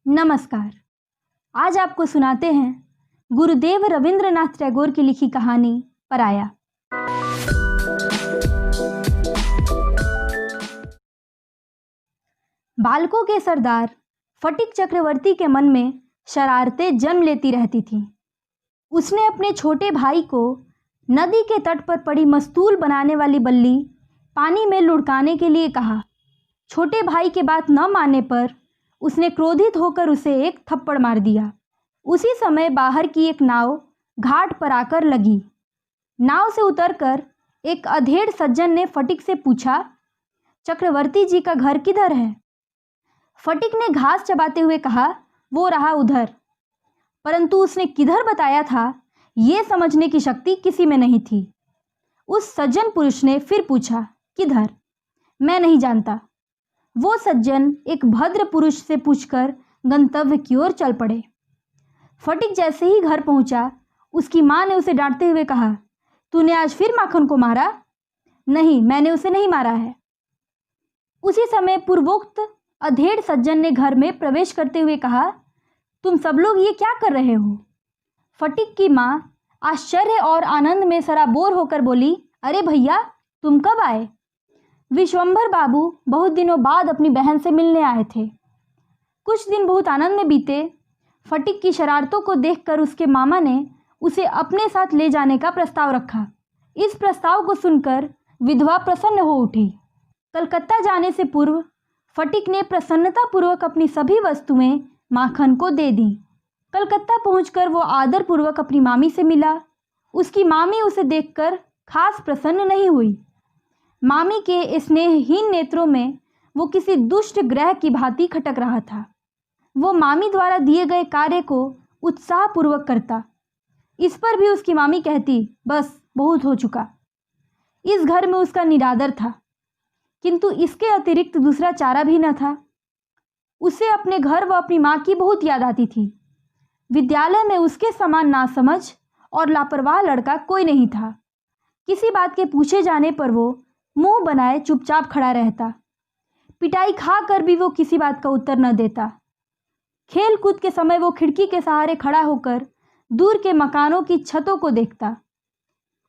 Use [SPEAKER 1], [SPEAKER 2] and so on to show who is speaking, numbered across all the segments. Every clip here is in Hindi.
[SPEAKER 1] नमस्कार। आज आपको सुनाते हैं गुरुदेव रविंद्रनाथ टैगोर की लिखी कहानी पराया। बालकों के सरदार फटिक चक्रवर्ती के मन में शरारतें जन्म लेती रहती थीं। उसने अपने छोटे भाई को नदी के तट पर पड़ी मस्तूल बनाने वाली बल्ली पानी में लुढ़काने के लिए कहा। छोटे भाई के बात न मानने पर उसने क्रोधित होकर उसे एक थप्पड़ मार दिया। उसी समय बाहर की एक नाव घाट पर आकर लगी। नाव से उतरकर एक अधेड़ सज्जन ने फटिक से पूछा, चक्रवर्ती जी का घर किधर है? फटिक ने घास चबाते हुए कहा, वो रहा उधर। परंतु उसने किधर बताया था, ये समझने की शक्ति किसी में नहीं थी। उस सज्जन पुरुष ने फिर पूछा, किधर? मैं नहीं जानता। वो सज्जन एक भद्र पुरुष से पूछकर गंतव्य की ओर चल पड़े। फटिक जैसे ही घर पहुंचा, उसकी मां ने उसे डांटते हुए कहा, तूने आज फिर माखन को मारा? नहीं, मैंने उसे नहीं मारा है। उसी समय पूर्वोक्त अधेड़ सज्जन ने घर में प्रवेश करते हुए कहा, तुम सब लोग ये क्या कर रहे हो? फटिक की मां आश्चर्य और आनंद में सराबोर होकर बोली, अरे भैया, तुम कब आए? विश्वंभर बाबू बहुत दिनों बाद अपनी बहन से मिलने आए थे। कुछ दिन बहुत आनंद में बीते। फटिक की शरारतों को देखकर उसके मामा ने उसे अपने साथ ले जाने का प्रस्ताव रखा। इस प्रस्ताव को सुनकर विधवा प्रसन्न हो उठी। कलकत्ता जाने से पूर्व फटिक ने प्रसन्नतापूर्वक अपनी सभी वस्तुएं माखन को दे दी। कलकत्ता पहुंचकर वो आदरपूर्वक अपनी मामी से मिला। उसकी मामी उसे देखकर खास प्रसन्न नहीं हुई। मामी के स्नेहहीन नेत्रों में वो किसी दुष्ट ग्रह की भांति खटक रहा था। वो मामी द्वारा दिए गए कार्य को उत्साहपूर्वक करता। इस पर भी उसकी मामी कहती, बस बहुत हो चुका। इस घर में उसका निरादर था, किंतु इसके अतिरिक्त दूसरा चारा भी न था। उसे अपने घर व अपनी माँ की बहुत याद आती थी। विद्यालय में उसके समान नासमझ और लापरवाह लड़का कोई नहीं था। किसी बात के पूछे जाने पर वो मुंह बनाए चुपचाप खड़ा रहता। पिटाई खा कर भी वो किसी बात का उत्तर न देता। खेल कूद के समय वो खिड़की के सहारे खड़ा होकर दूर के मकानों की छतों को देखता।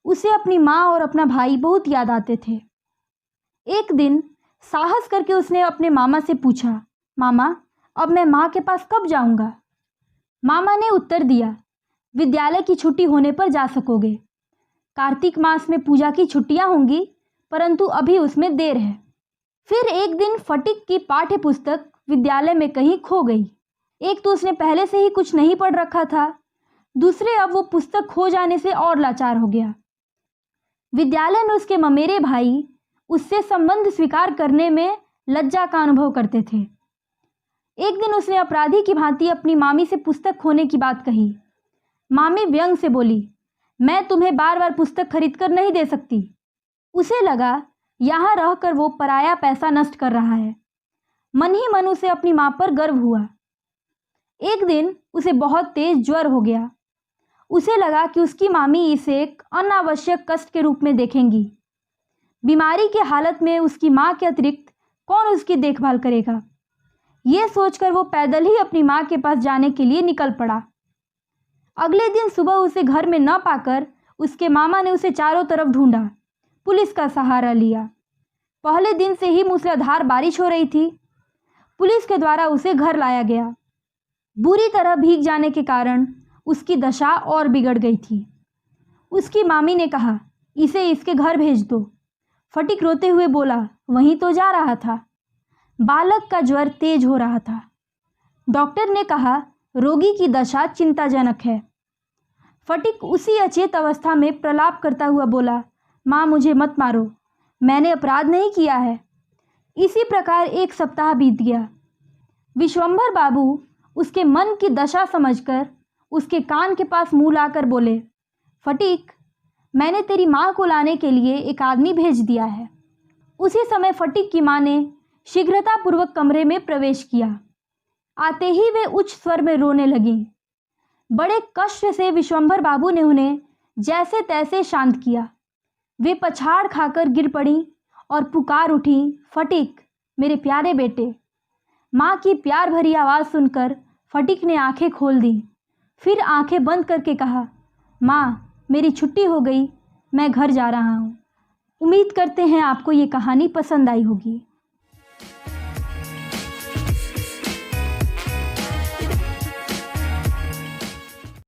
[SPEAKER 1] उसे अपनी माँ और अपना भाई बहुत याद आते थे। एक दिन साहस करके उसने अपने मामा से पूछा, मामा, अब मैं माँ के पास कब जाऊंगा? मामा ने उत्तर दिया, विद्यालय की छुट्टी होने पर जा सकोगे। कार्तिक मास में पूजा की छुट्टियां होंगी, परंतु अभी उसमें देर है। फिर एक दिन फटिक की पाठ्य पुस्तक विद्यालय में कहीं खो गई। एक तो उसने पहले से ही कुछ नहीं पढ़ रखा था, दूसरे अब वो पुस्तक खो जाने से और लाचार हो गया। विद्यालय में उसके ममेरे भाई उससे संबंध स्वीकार करने में लज्जा का अनुभव करते थे। एक दिन उसने अपराधी की भांति अपनी मामी से पुस्तक खोने की बात कही। मामी व्यंग से बोली, मैं तुम्हें बार बार पुस्तक खरीद कर नहीं दे सकती। उसे लगा यहाँ रहकर वो पराया पैसा नष्ट कर रहा है। मन ही मन उसे अपनी माँ पर गर्व हुआ। एक दिन उसे बहुत तेज ज्वर हो गया। उसे लगा कि उसकी मामी इसे एक अनावश्यक कष्ट के रूप में देखेंगी। बीमारी की हालत में उसकी माँ के अतिरिक्त कौन उसकी देखभाल करेगा? ये सोचकर वो पैदल ही अपनी माँ के पास जाने के लिए निकल पड़ा। अगले दिन सुबह उसे घर में न पाकर उसके मामा ने उसे चारों तरफ ढूंढा, पुलिस का सहारा लिया। पहले दिन से ही मूसलाधार बारिश हो रही थी। पुलिस के द्वारा उसे घर लाया गया। बुरी तरह भीग जाने के कारण उसकी दशा और बिगड़ गई थी। उसकी मामी ने कहा, इसे इसके घर भेज दो। फटिक रोते हुए बोला, वहीं तो जा रहा था। बालक का ज्वर तेज हो रहा था। डॉक्टर ने कहा, रोगी की दशा चिंताजनक है। फटिक उसी अचेत अवस्था में प्रलाप करता हुआ बोला, माँ, मुझे मत मारो, मैंने अपराध नहीं किया है। इसी प्रकार एक सप्ताह बीत गया। विश्वंभर बाबू उसके मन की दशा समझकर उसके कान के पास मुंह लाकर बोले, फटिक, मैंने तेरी माँ को लाने के लिए एक आदमी भेज दिया है। उसी समय फटिक की माँ ने शीघ्रतापूर्वक कमरे में प्रवेश किया। आते ही वे उच्च स्वर में रोने लगीं। बड़े कष्ट से विश्वंभर बाबू ने उन्हें जैसे तैसे शांत किया। वे पछाड़ खाकर गिर पड़ी और पुकार उठी, फटिक, मेरे प्यारे बेटे। माँ की प्यार भरी आवाज़ सुनकर फटीक ने आंखें खोल दी। फिर आंखें बंद करके कहा, माँ, मेरी छुट्टी हो गई, मैं घर जा रहा हूँ। उम्मीद करते हैं आपको ये कहानी पसंद आई होगी।